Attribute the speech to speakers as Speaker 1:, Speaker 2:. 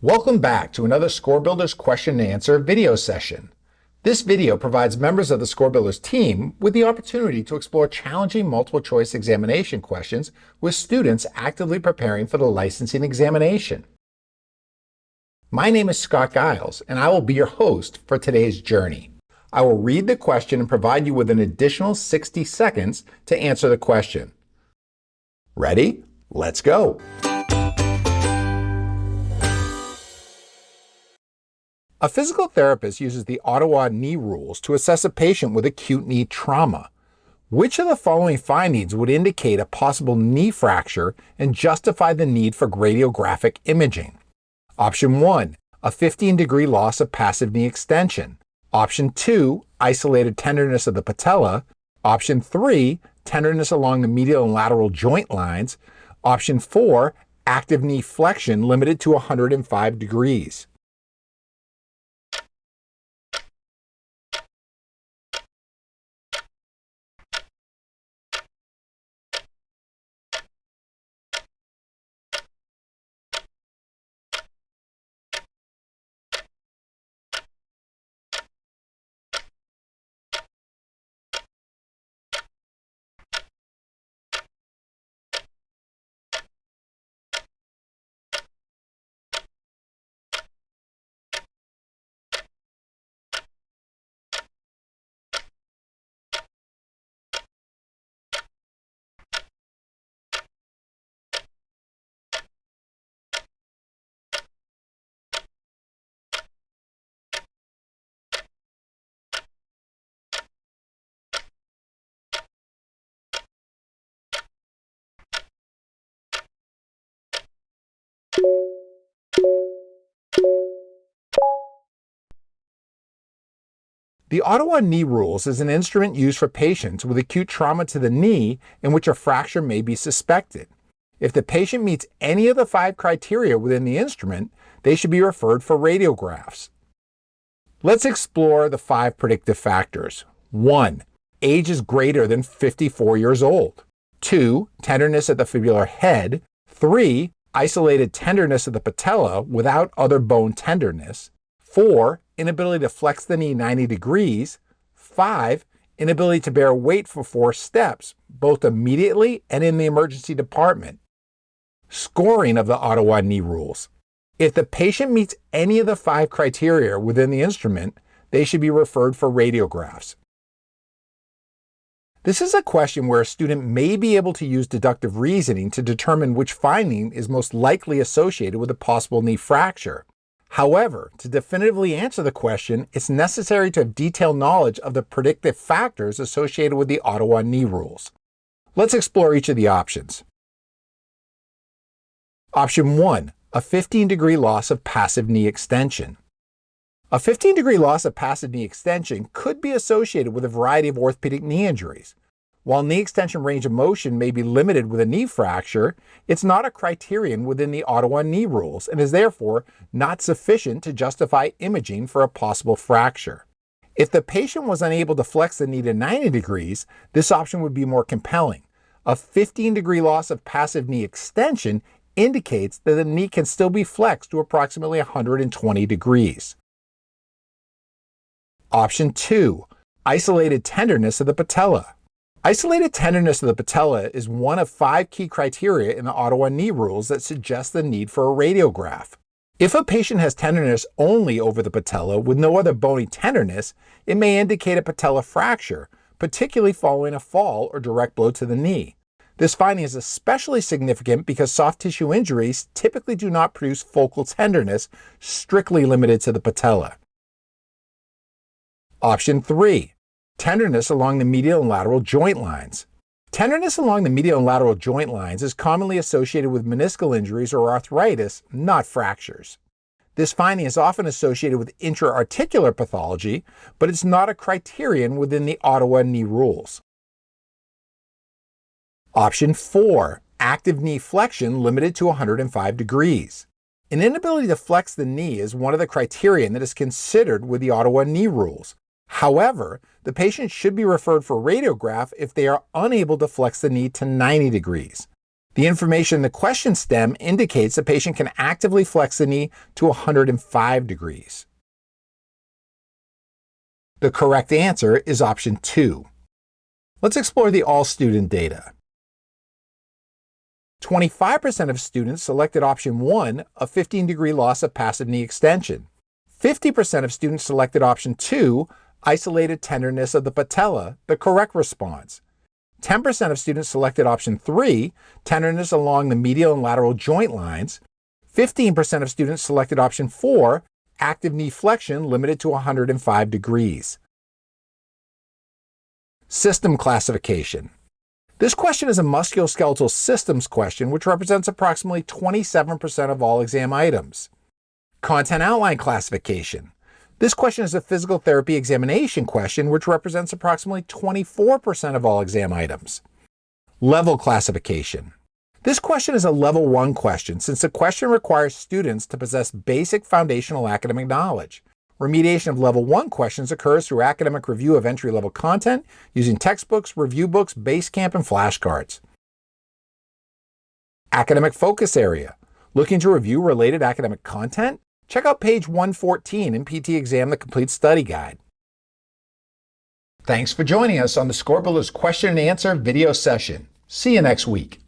Speaker 1: Welcome back to another Score Builders question and answer video session. This video provides members of the Score Builders team with the opportunity to explore challenging multiple choice examination questions with students actively preparing for the licensing examination. My name is Scott Giles, and I will be your host for today's journey. I will read the question and provide you with an additional 60 seconds to answer the question. Ready? Let's go. A physical therapist uses the Ottawa Knee Rules to assess a patient with acute knee trauma. Which of the following findings would indicate a possible knee fracture and justify the need for radiographic imaging? Option 1, a 15-degree loss of passive knee extension. Option 2, isolated tenderness of the patella. Option 3, tenderness along the medial and lateral joint lines. Option 4, active knee flexion limited to 105 degrees. The Ottawa Knee Rules is an instrument used for patients with acute trauma to the knee in which a fracture may be suspected. If the patient meets any of the 5 criteria within the instrument, they should be referred for radiographs. Let's explore the 5 predictive factors. 1. Age is greater than 54 years old. 2. Tenderness at the fibular head. 3. Isolated tenderness of the patella without other bone tenderness. 4. Inability to flex the knee 90 degrees. 5. Inability to bear weight for 4 steps, both immediately and in the emergency department. Scoring of the Ottawa Knee Rules. If the patient meets any of the 5 criteria within the instrument, they should be referred for radiographs. This is a question where a student may be able to use deductive reasoning to determine which finding is most likely associated with a possible knee fracture. However, to definitively answer the question, it's necessary to have detailed knowledge of the predictive factors associated with the Ottawa Knee Rules. Let's explore each of the options. Option 1, a 15-degree loss of passive knee extension. A 15-degree loss of passive knee extension could be associated with a variety of orthopedic knee injuries. While knee extension range of motion may be limited with a knee fracture, it's not a criterion within the Ottawa Knee Rules and is therefore not sufficient to justify imaging for a possible fracture. If the patient was unable to flex the knee to 90 degrees, this option would be more compelling. A 15-degree loss of passive knee extension indicates that the knee can still be flexed to approximately 120 degrees. Option 2, isolated tenderness of the patella. Isolated tenderness of the patella is one of 5 key criteria in the Ottawa Knee Rules that suggest the need for a radiograph. If a patient has tenderness only over the patella with no other bony tenderness, it may indicate a patella fracture, particularly following a fall or direct blow to the knee. This finding is especially significant because soft tissue injuries typically do not produce focal tenderness strictly limited to the patella. Option 3. Tenderness along the medial and lateral joint lines. Tenderness along the medial and lateral joint lines is commonly associated with meniscal injuries or arthritis, not fractures. This finding is often associated with intra-articular pathology, but it's not a criterion within the Ottawa Knee Rules. Option 4, active knee flexion limited to 105 degrees. An inability to flex the knee is one of the criterion that is considered with the Ottawa Knee Rules. However, the patient should be referred for radiograph if they are unable to flex the knee to 90 degrees. The information in the question stem indicates the patient can actively flex the knee to 105 degrees. The correct answer is option 2. Let's explore the all-student data. 25% of students selected option 1, a 15-degree loss of passive knee extension. 50% of students selected option 2, isolated tenderness of the patella, the correct response. 10% of students selected option 3, tenderness along the medial and lateral joint lines. 15% of students selected option 4, active knee flexion limited to 105 degrees. System classification. This question is a musculoskeletal systems question, which represents approximately 27% of all exam items. Content outline classification. This question is a physical therapy examination question, which represents approximately 24% of all exam items. Level classification. This question is a level 1 question, since the question requires students to possess basic foundational academic knowledge. Remediation of level 1 questions occurs through academic review of entry-level content using textbooks, review books, Basecamp, and flashcards. Academic focus area. Looking to review related academic content? Check out page 114 in PT Exam, the Complete Study Guide. Thanks for joining us on the Score Builder's question and answer video session. See you next week.